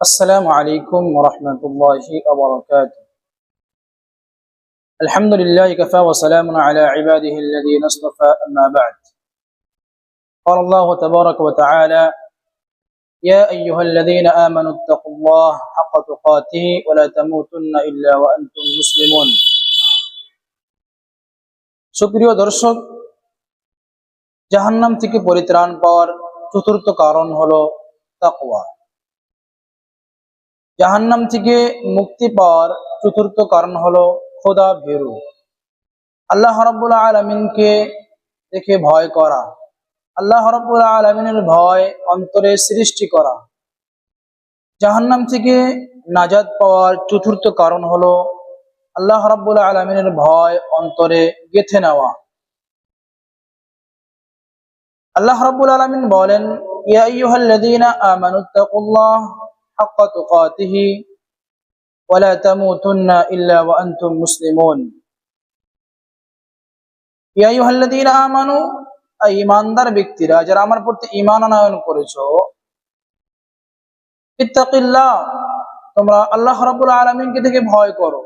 السلام عليكم ورحمة الله وبركاته. الحمد لله كفى وسلام على عباده الذين اصطفى أما بعد. قال الله تبارك وتعالى: يا أيها الذين آمنوا اتقوا الله حق تقاته ولا تموتن إلا وأنتم مسلمون. সুপ্রিয় দর্শক, জাহান্নাম থেকে পরিত্রাণ পাওয়ার চতুর্থ কারণ হলো তাকওয়া। জাহান্নাম থেকে মুক্তি পাওয়ার চতুর্থ কারণ হলো খোদা ভীরু, আল্লাহ রাব্বুল আলামিনকে দেখে ভয় করা, আল্লাহ রাব্বুল আলামিনের ভয় অন্তরে সৃষ্টি করা। জাহান্নাম থেকে নাজাত পাওয়ার চতুর্থ কারণ হলো আল্লাহ রাব্বুল আলামিনের ভয় অন্তরে গেঁথে নেওয়া। আল্লাহ রাব্বুল আলামিন বলেন, ইয়া আইয়ুহাল্লাযীনা আমানুত্তাকুল্লাহ হাক্কা তুকাতিহি ওয়া লা তামুতুন্না ইল্লা ওয়া আনতুম মুসলিমুন। ইয়া আইয়ুহাল্লাযীনা আমানু, ঈমানদার ব্যক্তিরা যারা আমার প্রতি ঈমান আনয়ন করেছো, ইত্তাকিল্লাহ, তোমরা আল্লাহ রাব্বুল আলামিনকে দেখে ভয় করো।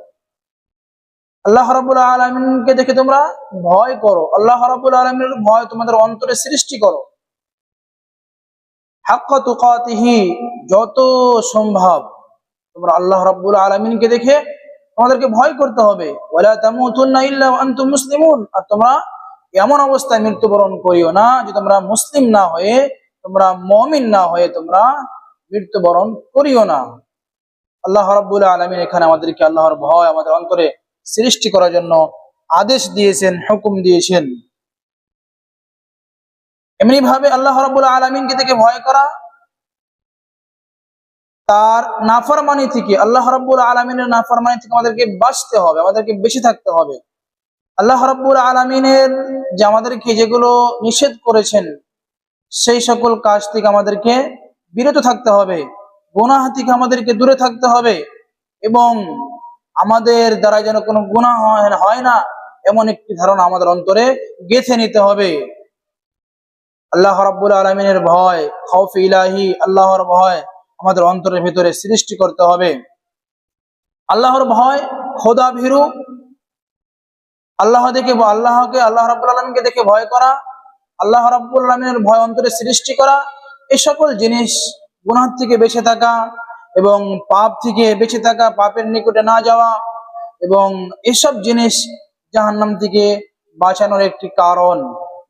আল্লাহ রাব্বুল আলামিনকে দেখে তোমরা ভয় করো, আল্লাহ রাব্বুল আলামিনের ভয় তোমাদের অন্তরে সৃষ্টি করো। হাক্কা তুকাতিহি, যত সম্ভব তোমরা আল্লাহ রাব্বুল আলামিনকে দেখে তোমাদেরকে ভয় করতে হবে। ওয়ালা তামুতুন্না ইল্লা ওয়া আনতুম মুসলিমুন, আর তোমরা এমন অবস্থায় মৃত্যুবরণ করিও না যে তোমরা মুসলিম না হয়ে, তোমরা মুমিন না হয়ে তোমরা মৃত্যুবরণ করিও না। আল্লাহ রাব্বুল আলামিন এখানে আমাদেরকে আল্লাহর ভয় আমাদের অন্তরে সৃষ্টি করার জন্য আদেশ দিয়েছেন, হুকুম দিয়েছেন। এমনি ভাবে আল্লাহ রাব্বুল আলামিনকে দেখে ভয় করা, তার নাফরমানি থেকে, আল্লাহ রাব্বুল আলামিনের নাফরমানি থেকে আমাদেরকে বাঁচতে হবে, আমাদেরকে বেঁচে থাকতে হবে। আল্লাহ রাব্বুল আলামিনের যে আমাদেরকে যেগুলো নিষেধ করেছেন সেই সকল কাজ থেকে আমাদেরকে বিরত থাকতে হবে, গুনাহ থেকে আমাদেরকে দূরে থাকতে হবে, এবং আমাদের দ্বারা যেন কোনো গুনাহ হয় না এমন একটি ধারণা আমাদের অন্তরে গেঁথে নিতে হবে। আল্লাহ রাব্বুল আলামিনের ভয়, খাউফ ইলাহি, আল্লাহর ভয় আমাদের অন্তরের ভিতরে সৃষ্টি করতে হবে। আল্লাহর ভয়, খোদা ভীরু, আল্লাহ রাব্বুল আলামিনকে দেখে ভয় করা, আল্লাহ রাব্বুল আলামিনের ভয় অন্তরে সৃষ্টি করা, এই সকল জিনিস, গুনাহ থেকে বেঁচে থাকা এবং পাপ থেকে বেঁচে থাকা, পাপের নিকটে না যাওয়া, এবং এসব জিনিস জাহান্নাম থেকে বাঁচানোর একটি কারণ,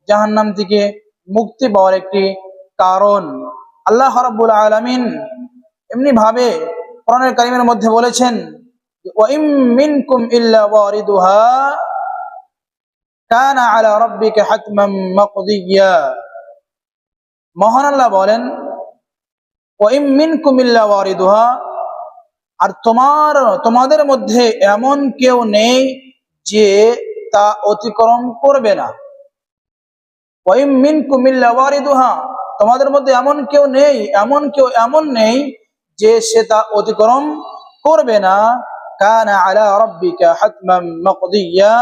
জাহান্নাম থেকে মুক্তি পাওয়ার একটি কারণ। আল্লাহ রাব্বুল আলামিন এমনি ভাবে কোরআনুল কারীমের মধ্যে বলেছেন, ওয়া ইম মিনকুম ইল্লা ওয়ারিদুহা কানা আলা রাব্বিকা হাতমান মাকদিয়া। মহান আল্লাহ বলেন, ওয়া ইম মিনকুম ইল্লা ওয়ারিদুহা, আর তোমাদের মধ্যে এমন কেউ নেই যে তা অতিক্রম করবে না। ওয়া ইম মিনকুম ইল্লা ওয়ারিদুহা, তোমাদের মধ্যে এমন কেউ নেই যে সে তা অতিক্রম করবে না। কানা আলা রাব্বিকা হাতমান মাকদিয়া,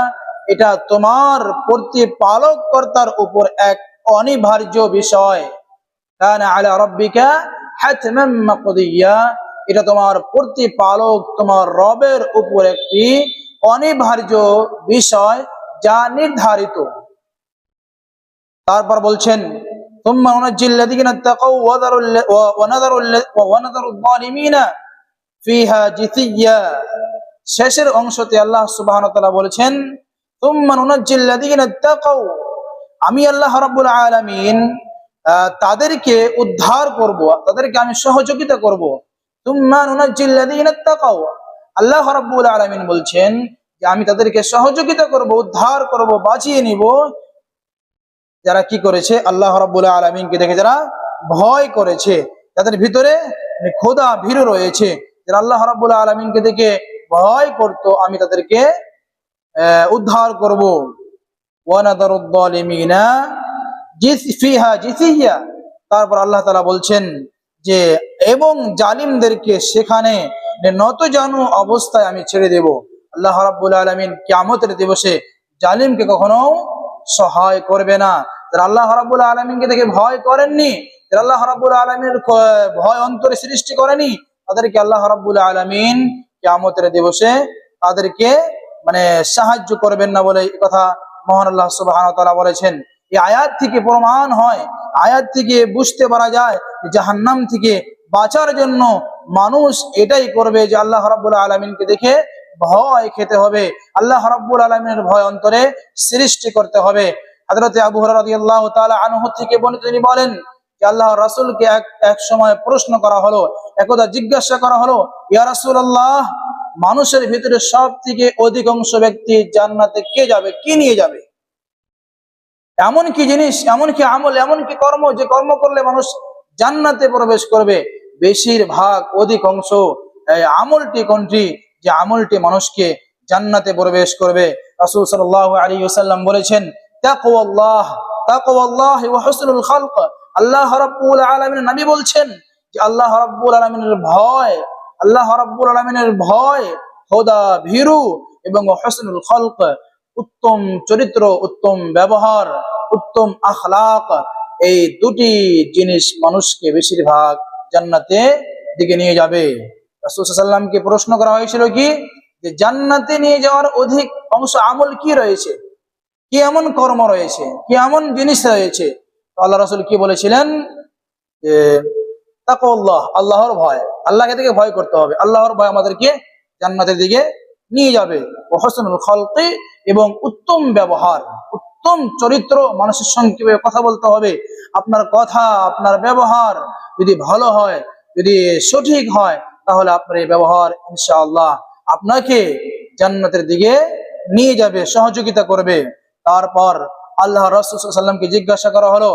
এটা তোমার প্রতিপালক কর্তার উপর এক অনিবার্য বিষয়। কানা আলা রাব্বিকা হাতমান মাকদিয়া, এটা তোমার প্রতিপালক, তোমার রবের উপর একটি অনিবার্য বিষয় যা নির্ধারিত। তারপর বলছেন, সুম্মা নুনাজ্জিল লাযীনা তাকাউ ওয়া নাযারুল যালিমিনা ফিহা জিসিয়্যা। শেষের অংশতে আল্লাহ সুবহানাহু ওয়া তাআলা বলেছেন, সুম্মা নুনাজ্জিল লাযীনা তাকাউ, আমি আল্লাহ রাব্বুল আলামিন তাদেরকে উদ্ধার করব, তাদেরকে আমি সহযোগিতা করব। সুম্মা নুনাজ্জিল লাযীনা তাকাউ, আল্লাহ রাব্বুল আলামিন বলছেন যে আমি তাদেরকে সহযোগিতা করব, উদ্ধার করব, বাঁচিয়ে নিব যারা কি করেছে, আল্লাহ রাব্বুল আলামিনকে দেখে যারা ভয় করেছে, তাদের ভিতরে খোদা ভীরু রয়েছে, যারা আল্লাহ রাব্বুল আলামিনকে দেখে ভয় করত, আমি তাদেরকে উদ্ধার করব। ওয়া নাযারুদ যালিমিনা ফিহা জিসিয়্যা। তারপর আল্লাহ তাআলা বলছেন যে এবং জালিমদেরকে সেখানে নতজানু অবস্থায় আমি ছেড়ে দেব। আল্লাহ রাব্বুল আলামিন কিয়ামতের দিবসে জালিমকে কখনো সহায় করবে না। যারা আল্লাহ রাব্বুল আলামিনকে দেখে ভয় করেননি, যারা আল্লাহ রাব্বুল আলামিনের ভয় অন্তরে সৃষ্টি করেনি, তাদেরকে আল্লাহ রাব্বুল আলামিন কিয়ামতের দিবসে তাদেরকে সাহায্য করবেন না বলে এই কথা মহান আল্লাহ সুবহানাহু ওয়া তাআলা বলেছেন। এই আয়াত থেকে প্রমাণ হয়, আয়াত থেকে বুঝতে পারা যায় যে জাহান্নাম থেকে বাঁচার জন্য মানুষ এটাই করবে যে আল্লাহ রাব্বুল আলামিনকে দেখে ভয় খেতে হবে, আল্লাহ রাব্বুল আলামিনের ভয় অন্তরে সৃষ্টি করতে হবে। হযরত আবু হুরায়রা রাদিয়াল্লাহু তাআলা আনহু থেকে বর্ণিত, তিনি বলেন যে আল্লাহর রাসূলকে এক সময় প্রশ্ন করা হলো, একদা জিজ্ঞাসা করা হলো, ইয়া রাসূলুল্লাহ, মানুষের ভিতরে সব থেকে অধিকাংশ ব্যক্তি জান্নাতে কে যাবে, কি নিয়ে যাবে? এমন কি জিনিস, এমন কি আমল, এমন কি কর্ম যে কর্ম করলে মানুষ জান্নাতে প্রবেশ করবে? বেশিরভাগ অধিকাংশ আমলটি কোনটি যে আমলটি মানুষকে জান্নাতে প্রবেশ করবে? রাসূল সাল্লাল্লাহু আলাইহি ওয়াসাল্লাম বলেছেন, তাকওয়াল্লাহ, তাকওয়াল্লাহ ওয়া হুসনুল খালক। আল্লাহ রাব্বুল আলামিন নবী বলছেন যে আল্লাহ রাব্বুল আলামিনের ভয়, আল্লাহ রাব্বুল আলামিনের ভয়, খোদা ভীরু এবং হুসনুল খালক, উত্তম চরিত্র, উত্তম ব্যবহার, উত্তম আখলাক, এই দুটি জিনিস মানুষকে বেশিরভাগ জান্নাতে দিকে নিয়ে যাবে। রাসূল সাল্লাল্লাহু আলাইহি ওয়াসাল্লামকে প্রশ্ন করা হয়েছিল কি যে জান্নাতে নিয়ে যাওয়ার অধিক অংশ আমল কি রয়েছে, কি এমন কর্ম রয়েছে, কি এমন জিনিস রয়েছে? আল্লাহ রাসূল কি বলেছিলেন যে তাকওয়াল্লাহ, আল্লাহর ভয়, আল্লাহকে থেকে ভয় করতে হবে, আল্লাহর ভয় আমাদেরকে জান্নাতের দিকে নিয়ে যাবে। ওয়া হুসনুল খালকি, এবং উত্তম ব্যবহার, উত্তম চরিত্র, মানুষের সঙ্গে কিভাবে কথা বলতে হবে, আপনার কথা, আপনার ব্যবহার যদি ভালো হয়, যদি সঠিক হয়, তাহলে আপনার এই ব্যবহার ইনশাআল্লাহ আপনাকে জান্নাতের দিকে নিয়ে যাবে, সহযোগিতা করবে। তারপর আল্লাহ রাসূল সাল্লাল্লাহু আলাইহি ওয়াসাল্লামকে জিজ্ঞাসা করা হলো,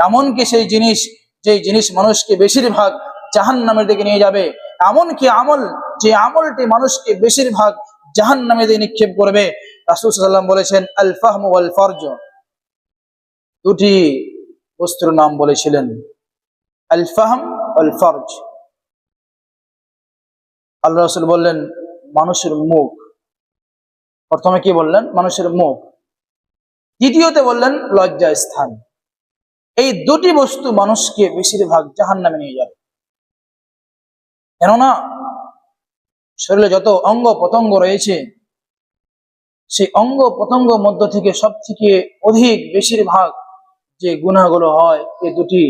এমন কি সেই জিনিস, যেই জিনিস মানুষকে বেশিরভাগ জাহান্নামের দিকে নিয়ে যাবে? এমন কি আমল যে আমলটি মানুষকে বেশিরভাগ জাহান্নামে দিয়ে নিক্ষেপ করবে? রাসূল সাল্লাল্লাহু আলাইহি ওয়াসাল্লাম বলেছেন, আল ফাহমু ওয়াল ফারজ। দুটি বস্তুর নাম বলেছিলেন, আল ফাহম ওয়াল ফারজ। আল্লাহ রাসূল বললেন মানুষের মুখ। প্রথমে কি বললেন? মানুষের মুখ। দ্বিতীয়তে বললেন লজ্জা স্থান। এই দুটি বস্তু মানুষকে বেশিরভাগ জাহান্নামে নিয়ে যাবে। কেননা শরীরে যত অঙ্গ প্রত্যঙ্গ রয়েছে, সেই অঙ্গ প্রত্যঙ্গ মধ্য থেকে সব থেকে অধিক বেশিরভাগ যে গুনাহগুলো হয় এই দুটি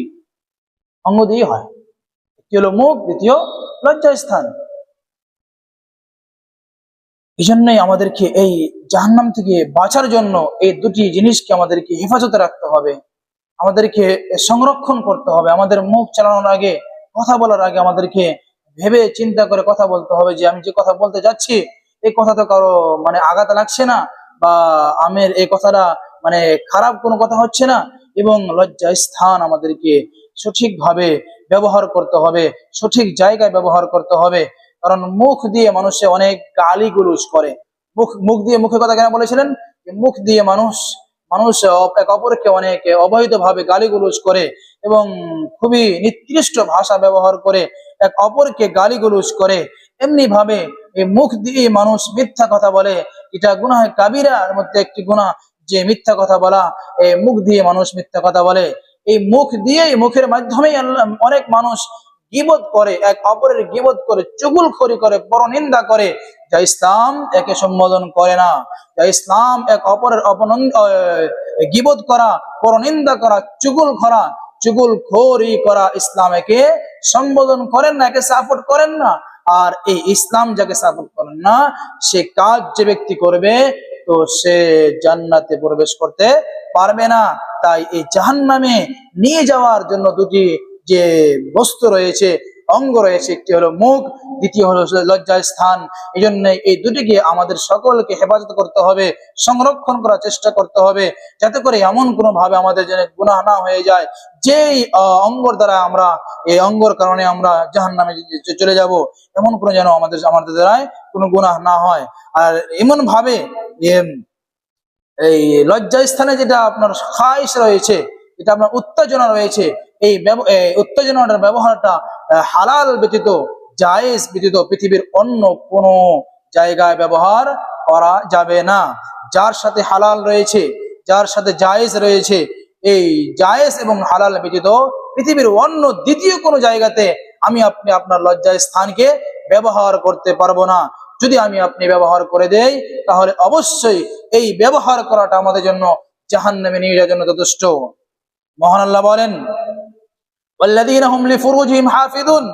অঙ্গ দিয়ে হয়। একটি হলো মুখ, দ্বিতীয় লজ্জা স্থান। এই জন্যই আমাদেরকে এই জাহান্নাম থেকে বাঁচার জন্য এই দুটি জিনিসকে আমাদেরকে হেফাজতে রাখতে হবে, আমাদেরকে সংরক্ষণ করতে হবে। আমাদের মুখ চালানোর আগে, কথা বলার আগে আমাদেরকে ভেবে চিন্তা করে কথা বলতে হবে যে আমি যে কথা বলতে যাচ্ছি এই কথা তো কারো আঘাত লাগছে না, বা আমের এই কথাটা খারাপ কোনো কথা হচ্ছে না। এবং লজ্জা স্থান আমাদেরকে সঠিকভাবে ব্যবহার করতে হবে, সঠিক জায়গায় ব্যবহার করতে হবে। কারণ মুখ দিয়ে মানুষে অনেক গালিগুলোজ করে। মুখ দিয়ে, মুখের কথা কেন বলেছিলেন? মুখ দিয়ে মানুষ এক অপরকে অনেক অবৈধভাবে গালিগুলোজ করে এবং খুবই নিকৃষ্ট ভাষা ব্যবহার করে এক অপরকে গালিগুলোজ করে। এমনি ভাবে এই মুখ দিয়ে মানুষ মিথ্যা কথা বলে। এটা গুনাহ কাবিরার মধ্যে একটি গুনাহ, যে মিথ্যা কথা বলা। এই মুখ দিয়ে মানুষ মিথ্যা কথা বলে। এই মুখ দিয়েই, মুখের মাধ্যমেই অনেক মানুষ গীবত করে, এক অপরের গীবত করে, চুগলখড়ি করে, পরনিন্দা করে, যা ইসলাম একে সম্বোধন করে না। যা ইসলাম এক অপরের গীবত করা, পরনিন্দা করা, চুগলখড়ি করা, ইসলাম একে সম্বোধন করেন না, একে সাপোর্ট করেন না। আর এই ইসলাম যাকে সাপোর্ট করেন না, সে কাজ যে ব্যক্তি করবে তো সে জান্নাতে প্রবেশ করতে পারবে না। তাই এই জাহান্নামে নিয়ে যাওয়ার জন্য দুটি যে বস্তু রয়েছে, অঙ্গ রয়েছে, একটি হলো মুখ, দ্বিতীয় হলো লজ্জা স্থান। এই জন্য এই দুটিকে আমাদের সকলকে হেফাজত করতে হবে, সংরক্ষণ করার চেষ্টা করতে হবে, যাতে করে এমন কোনো ভাবে আমাদের যেন গুনাহ না হয়ে যায় যেই অঙ্গর দ্বারা আমরা, এই অঙ্গর কারণে আমরা জাহান্নামে চলে যাব, এমন কোনো যেন আমাদের দ্বারায় কোনো গুনাহ না হয়। আর এমন ভাবে এই লজ্জা স্থানে যেটা আপনার খায়েশ রয়েছে, যেটা আপনার উত্তেজনা রয়েছে, এই উত্তেজনার ব্যবহারটা হালাল ব্যতীত, জায়েজ ব্যতীত পৃথিবীর অন্য কোনো জায়গায় ব্যবহার করা যাবে না। যার সাথে হালাল রয়েছে, যার সাথে জায়েজ রয়েছে, এই জায়েজ এবং হালাল ব্যতীত পৃথিবীর অন্য দ্বিতীয় কোনো জায়গাতে আমি আপনি আপনার লজ্জার স্থানকে ব্যবহার করতে পারবো না। যদি আমি আপনি ব্যবহার করে দেই, তাহলে অবশ্যই এই ব্যবহার করাটা আমাদের জন্য জাহান্নামে নিয়ে যাওয়ার জন্য যথেষ্ট। মহান আল্লাহ বলেন, ওয়াল্লাযীনা হুম লিফুরুজিহিম হাফিযুন,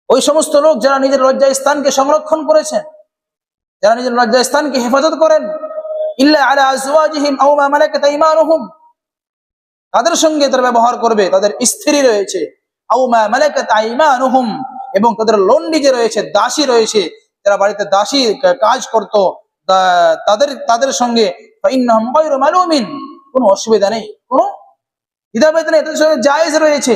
ওই সমস্ত লোক যারা নিজের লজ্জা স্থানকে সংরক্ষণ করেছেন, যারা নিজের লজ্জা স্থানকে হেফাজত করেন, ইল্লা আলা আজওয়াজিহিম আও মা মালাকাত আইমানুহুম, তাদের সঙ্গে তারা ব্যবহার করবে, তাদের স্ত্রী রয়েছে, আও মা মালাকাত আইমানুহুম, এবং তাদের লন্ডি যে রয়েছে, দাসী রয়েছে, যারা বাড়িতে দাসী কাজ করত, তাদের তাদের সঙ্গে ফাইন্নাহুম গায়রু মালুমিন, কোনো অসুবিধা নেই, কোনো দ্বিধাবোধ নেই, তাদের সঙ্গে জায়েজ রয়েছে।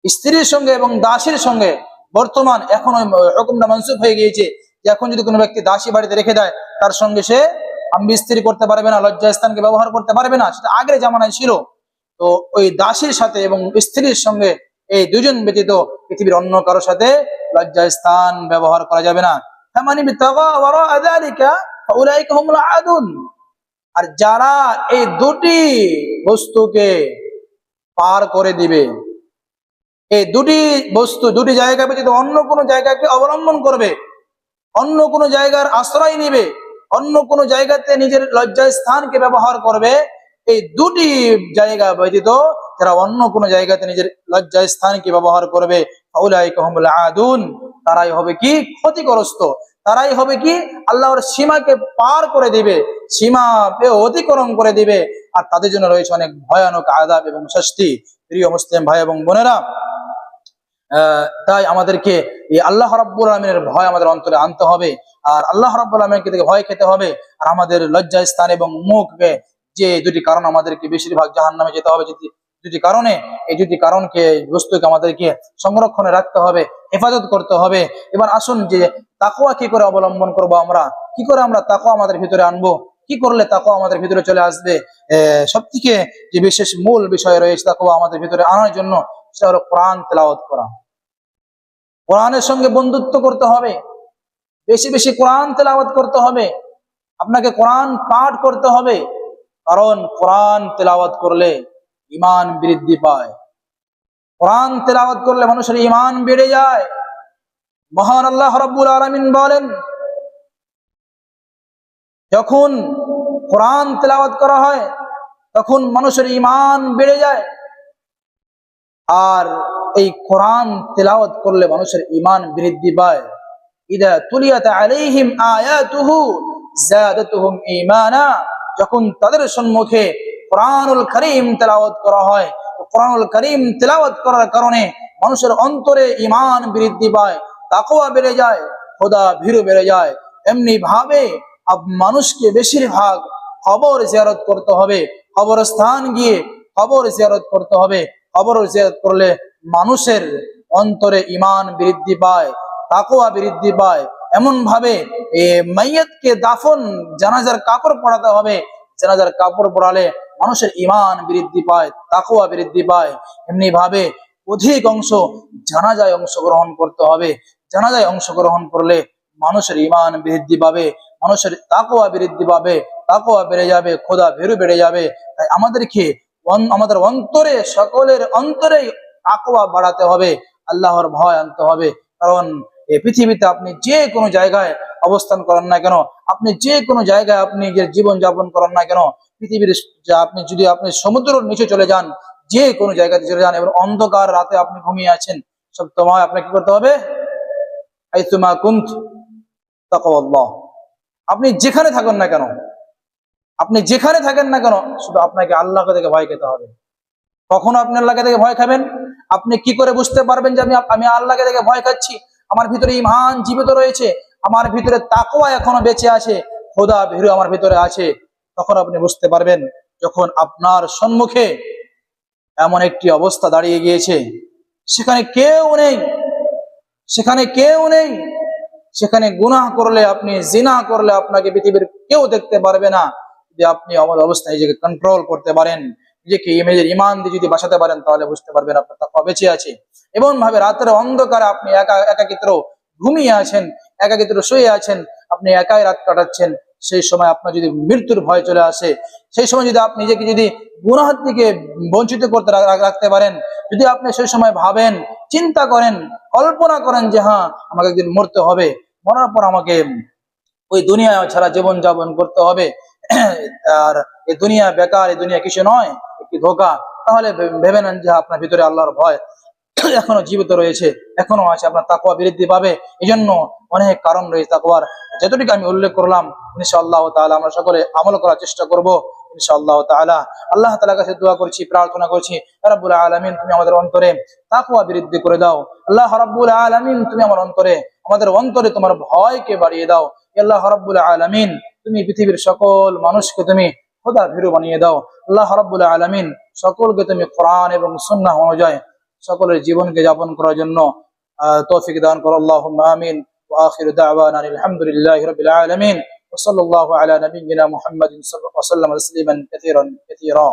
স্ত্রীর সঙ্গে এবং দাসীর সঙ্গে বর্তমান এখন ওই হুকুমটা মানসুখ হয়ে গিয়েছে যে এখন যদি কোনো ব্যক্তি দাসী বাড়িতে রেখে দেয়, তার সঙ্গে সে বিস্ত্রী করতে পারবে না, লজ্জা স্থানকে ব্যবহার করতে পারবে না, সেটা আগের জামানায় ছিল। তো ওই দাসীর সাথে এবং স্ত্রীর সঙ্গে এই দুজন ব্যতীত পৃথিবীর অন্য কারোর সাথে লজ্জা স্থান ব্যবহার করা যাবে না। আর যারা এই দুটি বস্তুকে পার করে দিবে, এই দুটি বস্তু দুটি জায়গা ব্যতীত অন্য কোনো জায়গাকে অবলম্বন করবে, অন্য কোনো জায়গার আশ্রয় নিবে, অন্য কোনো জায়গাতে নিজের লজ্জা স্থানকে ব্যবহার করবে, এই দুটি জায়গা ব্যতীত যারা অন্য কোনো জায়গাতে নিজের লজ্জা স্থানকে ব্যবহার করবে, ফাউলাইকা হুমুল আদুন, তারাই হবে কি ক্ষতিগ্রস্ত, তারাই হবে কি আল্লাহর সীমাকে পার করে দিবে, সীমা অতিক্রম করে দিবে, আর তাদের জন্য রয়েছে অনেক ভয়ানক আযাব এবং শাস্তি। প্রিয় মুসলিম ভাই এবং বোনেরা, তাই আমাদেরকে এই আল্লাহ রাব্বুল আলামিনের ভয় আমাদের অন্তরে আনতে হবে, আর আল্লাহ রাব্বুল আলামিনকে থেকে ভয় খেতে হবে। আর আমাদের লজ্জা স্থান এবং মুখকে, যে দুটি কারণ আমাদেরকে বেশিরভাগ জাহান্নামে যেতে হবে, দুটি কারণে, এই দুটি কারণকে বস্তুকে আমাদেরকে সংরক্ষণে রাখতে হবে, হেফাজত করতে হবে। এবার আসুন যে তাকওয়া কি করে অবলম্বন করব, আমরা কি করে আমরা তাকওয়া আমাদের ভিতরে আনবো, কি করলে তাকওয়া আমাদের ভিতরে চলে আসবে। সবথেকে যে বিশেষ মূল বিষয় রয়েছে তাকওয়া আমাদের ভিতরে আনার জন্য, সেটা হলো কোরআন তেলাওয়াত করা। কোরআনের সঙ্গে বন্ধুত্ব করতে হবে, বেশি বেশি কোরআন তেলাওয়াত করতে হবে, আপনাকে কোরআন পাঠ করতে হবে, কারণ কোরআন তেলাওয়াত করলে ঈমান বৃদ্ধি পায়, কোরআন তেলাওয়াত করলে মানুষের ঈমান বেড়ে যায়। মহান আল্লাহ রাব্বুল আলামিন বলেন, যখন কোরআন তেলাওয়াত করা হয় তখন মানুষের ঈমান বেড়ে যায়, আর এই কোরআন তেলাওয়াত করলে মানুষের ঈমান বৃদ্ধি পায়। ইদা তুলিয়াত আলাইহিম আয়াতুহু যাদাতুহুম ঈমানা, যখন তাদের সম্মুখে কোরআনুল কারীম তেলাওয়াত করা হয়, কোরআনুল কারীম তেলাওয়াত করার কারণে মানুষের অন্তরে ঈমান বৃদ্ধি পায়, তাকওয়া বেড়ে যায়, খোদা ভীরু বেড়ে যায়। এমনি ভাবে মানুষকে বেশিরভাগ কবর জিয়ারত করতে হবে, কবরস্থান গিয়ে কবর জিয়ারত করতে হবে। কবর জিয়ারত করলে মানুষের অন্তরে ঈমান বৃদ্ধি পায়, তাকওয়া বৃদ্ধি পায়। এমন ভাবে মাইয়াতকে দাফন, জানাজার কাপড় পরাতে হবে, জানাজার কাপড় পরালে মানুষের ঈমান বৃদ্ধি পায়, তাকওয়া বৃদ্ধি পায়। এমনি ভাবে অধিক অংশ জানাজায় অংশগ্রহণ করতে হবে, জানাজায় অংশগ্রহণ করলে মানুষের ঈমান বৃদ্ধি পাবে, মানুষের তাকওয়া বৃদ্ধি পাবে, তাকওয়া বেড়ে যাবে, খোদা ভীরু বেড়ে যাবে। তাই আমাদেরকে আমাদের অন্তরে, সকলের অন্তরে তাকওয়া বাড়াতে হবে, আল্লাহর ভয় আনতে হবে। কারণ এই পৃথিবীতে আপনি যে কোনো জায়গায় অবস্থান করেন না কেন, আপনি যে কোনো জায়গায় আপনি নিজের জীবন যাপন করেন না কেন, পৃথিবীর আপনি যদি আপনি সমুদ্রের নিচে চলে যান, যে কোনো জায়গাতে চলে যান, এবং অন্ধকার রাতে আপনি ঘুমিয়ে আছেন, সব তোমায় আপনাকে কি করতে হবে, আইতুমা কুন্ত তাকওয়াল্লাহ। আপনি যেখানে থাকেন না কেন, আপনি যেখানে থাকেন না কেন, শুধু আপনাকে আল্লাহকে থেকে ভয় খেতে হবে। কখনো আপনি আল্লাহকে থেকে ভয় খাবেন, আপনি কি করে বুঝতে পারবেন যে আমি আল্লাহকে থেকে ভয় খাচ্ছি, আমার ভিতরে ঈমান জীবিত রয়েছে, আমার ভিতরে তাকওয়া এখনো বেঁচে আছে, খোদা ভীরু আমার ভিতরে আছে। তখন আপনি বুঝতে পারবেন যখন আপনার সম্মুখে এমন একটি অবস্থা দাঁড়িয়ে গিয়েছে, সেখানে কেউ নেই, সেখানে কেউ নেই, সেখানে গুনাহ করলে, আপনি জিনা করলে আপনাকে পৃথিবীর কেউ দেখতে পারবে না। যদি আপনি আমার অবস্থায় নিজেকে কন্ট্রোল করতে পারেন, নিজেকে নিজের ঈমান দিয়ে যদি বাঁচাতে পারেন, তাহলে বুঝতে পারবেন আপনার তাকওয়া বেঁচে আছে। এমন ভাবে রাতের অন্ধকারে আপনি একাকিত্ব ঘুমিয়ে আছেন, একাকিত্ব শুয়ে আছেন, আপনি একাই রাত কাটাচ্ছেন, সেই সময় আপনার যদি মৃত্যুর ভয় চলে আসে, সেই সময় যদি আপনি নিজেকে যদি গুনাহ থেকে বঞ্চিত করতে রাখতে পারেন, যদি আপনি সেই সময় ভাবেন, চিন্তা করেন, কল্পনা করেন যে হ্যাঁ আমাকে একদিন মরতে হবে, মরার পর আমাকে ওই দুনিয়া ছাড়া জীবন যাপন করতে হবে, আর এই দুনিয়া বেকার, এই দুনিয়া কিছু নয়, একটি ধোঁকা, তাহলে ভেবে নেন যে আপনার ভিতরে আল্লাহর ভয় এখনো জীবিত রয়েছে, এখনো আছে, আপনার তাকওয়া বৃদ্ধি পাবে। এই জন্য অনেক কারণ রয়েছে তাকওয়ার, যতটুকু আমি উল্লেখ করলাম ইনশাআল্লাহ তাআলা আমরা সকলে আমল করার চেষ্টা করব ইনশাআল্লাহ তাআলা। আল্লাহ তাআলার কাছে দোয়া করছি, প্রার্থনা করছি, ইয়া রাব্বুল আলামিন তুমি আমাদের অন্তরে তাকওয়া বৃদ্ধি করে দাও। আল্লাহ রাব্বুল আলামিন তুমি আমাদের অন্তরে তোমার ভয়কে বাড়িয়ে দাও। ইয়া আল্লাহ রাব্বুল আলামিন তুমি পৃথিবীর সকল মানুষকে তুমি খোদা ভীরু বানিয়ে দাও। আল্লাহ রাব্বুল আলামিন সকলকে তুমি কোরআন এবং সুন্নাহ অনুযায়ী সকলের জীবনকে যাপন করার জন্য তৌফিক দান করো। আল্লাহুম্মা আমিন। ওয়া আখিরু দাওয়ানা আলহামদুলিল্লাহি রাব্বিল আলামিন। ওয়া সাল্লাল্লাহু আলা নাবিয়্যিনা মুহাম্মাদিন ওয়া সাল্লাম তাসলিমান কাসীরান কাসীরা।